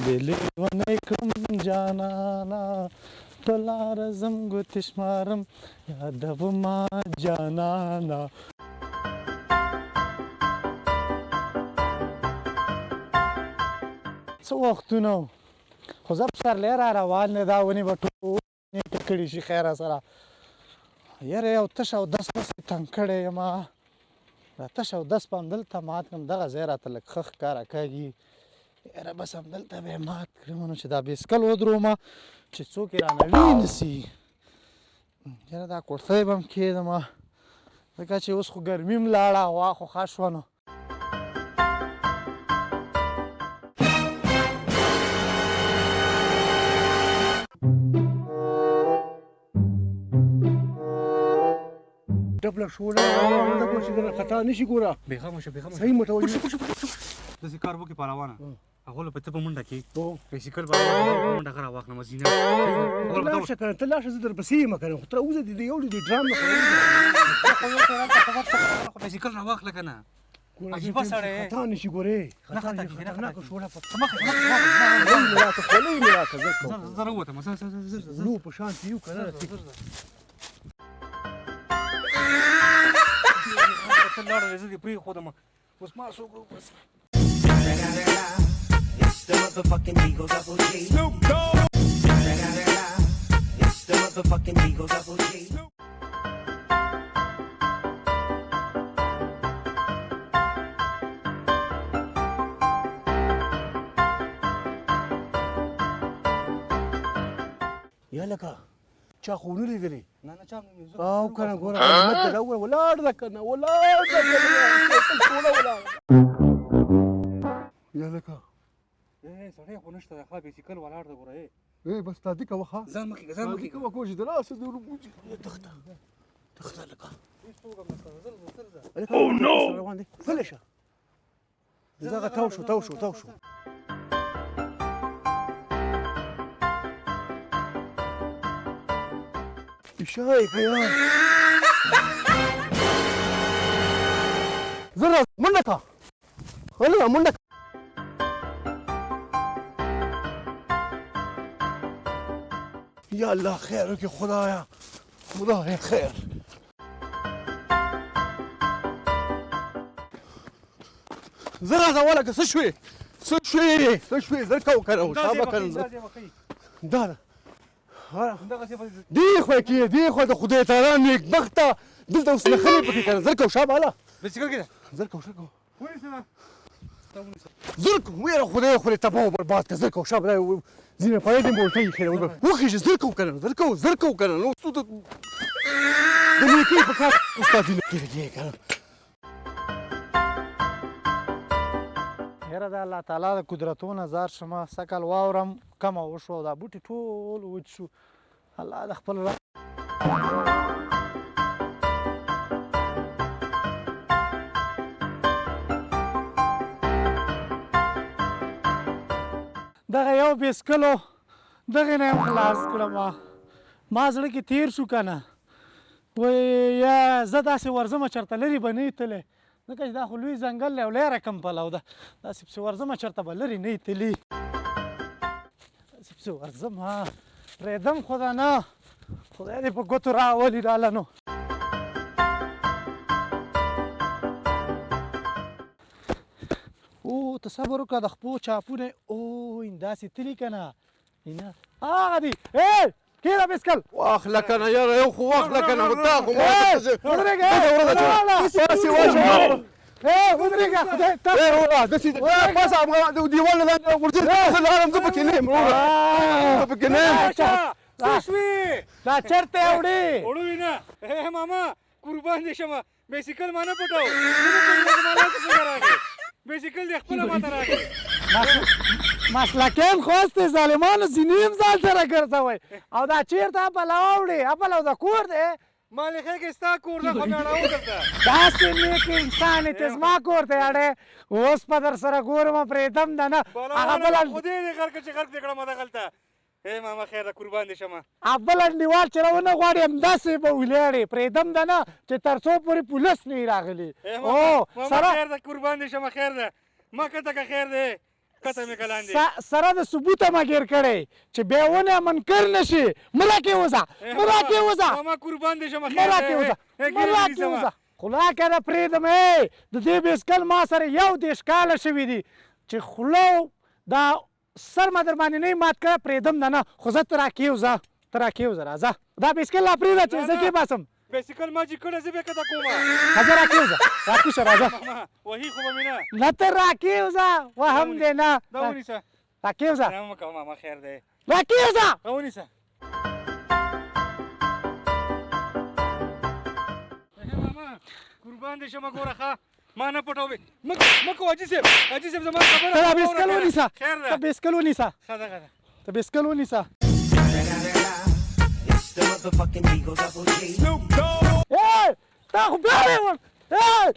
دې لیونی کړم جانانه په لاره ځم ګوتې شمارم یادومه جانانه. څه وختونه و خو زه پسرلی را روان دی دا ونې به ټولې نیټه کړي شي خیره سره. یاره یو تش اودس پسې تنګ کړی یم دا تش اودس به همدلته مات کړم دغه ځای راته لږ ښه ښکاره کېږي. یاره بس همدلته به یې مات کړم نو چې دا بایسکل ودرومه چې څوک یې رانه وینسي. یاره دا کورتۍ به هم کښېږدمه ځکه چې اوس خو ګرمي هم لاړه هوا خو ښه شوه نو. ډبله شوله راوړه ګوره چې دنه خطا نه شي ګوره بېغمه شه بېغمه صحیح موټر داسې کار وکړې په روانه هغه له ته په منډه کې بایسکل به منډه ښه راواخلم زینه لاړ شه که نه ته لاړ شه زه درپسې یم که نه خو ته راوځه د یو د ډرام نه خو بایسکل راواخله که نه عجیبه سړی خطا نه شي ګورې نه خطا کېږي خطرناکه شوله مخې مې راته خولۍ مې راکړه زه راووتم نو په شان چې یو که نه ته لاړه زه دې پرېښودم اوس ما څوک وباسي. It's the motherfucking Eagle Double G. Snoop Dogg. It's the motherfucking Eagle Double G. یا لکه چا خو ونه لیدلې نه چا مې او که نه ګوره غنیمت ده ګوره ولاړ ده که نه ولاړ ده که نه ټوله ولاړ یا لکه سړی خو نشته دی ښه بایسکل ولاړ ده ګوره بس تادي کوه ښه ځان مخکې ځان مخکې کوه کوه چې د لاسه د وربوجي تخته لکه روان دی غلی شه دغه تاو شو شاي كيان زرع منك خليها منك يا الله خيرك يا خدايا خير زرع زوالك سشوي زركو كانوا شابك دار دی خو د خدای تعالی نیک بخته دلته اوس نښلې پکې که نه زرکو شا باله بایسکل کې ده زرکو ویره خدای خو دې تباه و برباد که زرکو شا باله ځینې پایدې بولته یې خیره وخېږي زرکو که نه زرکو که نه نو څو د نیکۍ په کار استادي نه کېږي که نه. یاره د الله تعالی د قدرتونو زار شمه سږ کال واوره هم کمه وشوه دا بوټي ټول وچ شو الله د خپل دغه یو بایسکل و دغې نه یم خلاص کړم ما زړه کې تېر شو که نه وایي یا زه داسې ورځمه چېرته لرې به نه یې تللی ځکه چې دا خو لوی ځنګل دی او لوی رقم پلو ده داسې پسې ورځمه چېرته به لرې نه یې تلي داسې پسې ورځم پرېږدم خو ده نه خدای دې په ګوتو راولي راله نو. او ته صبر وکړه د خپو چاپونه داسې تلي که نه هغه دي کېږده بایسکل واخله که نه یاره یو خو واخله که نه تا خو ودرېږه دیوال نه ورځې لارم زه پکې نه یم څه شوې دا چېرته یې وړې وړوي نه ماما قربان دې شمه بایسکل ما نه پټو بایسکل دې خپله ماته راکړې مسلکین خواستې ظالمانو ځینې هم ځان سره ګرځوئ او دا چېرته پلو وړې پلو د کور دی ما لیکه کې ستا کور ده خو مې اړوو درته داسې نیک انسان یې ته زما کور ته اړې اوس په در سره ګورم پرېږدم ده نه هغه بل خدای دې غرق چې غرق دې کړم دغلته ماما خیر ده قربان دې شمه بل انډیوال چې راونه غواړي همداسې به ولاړې پرېږدم ده نه چې تر څو پورې پولیس نه یې راغلي ماما خیر ده قربان دې شمه خیر ده ما کته که خیر دی کته مې کلاندې سره د ثبوته ما ګیر کړی چې بیا ونه منکر نشي مراکې وځه مراکې وځه ماما قربان دې شم مراکې وځه مراکې وځه خوله کنه پرېږدم د دې بېسکل ما سره 21 کاله شوي دي چې خوله دا سر ما در باندې نه مات کړه پرېږدم نه خو زه ته راکې وځه ته راکې وځه راځه دا بېسکل لا پرېږده چې زه کې باسم بیسیکل ما چې کړه زه بیا کته کومه ښځه راکې وځه راکوشه راځه ماما وهي خو به مې نه نه ته راکې وځه وهم دې نه دا ونیسه راکې وځه نه مه کوه ماما خیر دی راکې وځه دا ونیسه ماما قربان دې شم ګوره ښه ما نه پټوې مه کوه حاجي صاحب زما خبره ته دا بېسکل ونیسه خیر ته ده بېسکل ونیسه ښه ده ښه ده ته بېسکل ونیسه It's the motherfucking Eagle Double G. تا خو بیا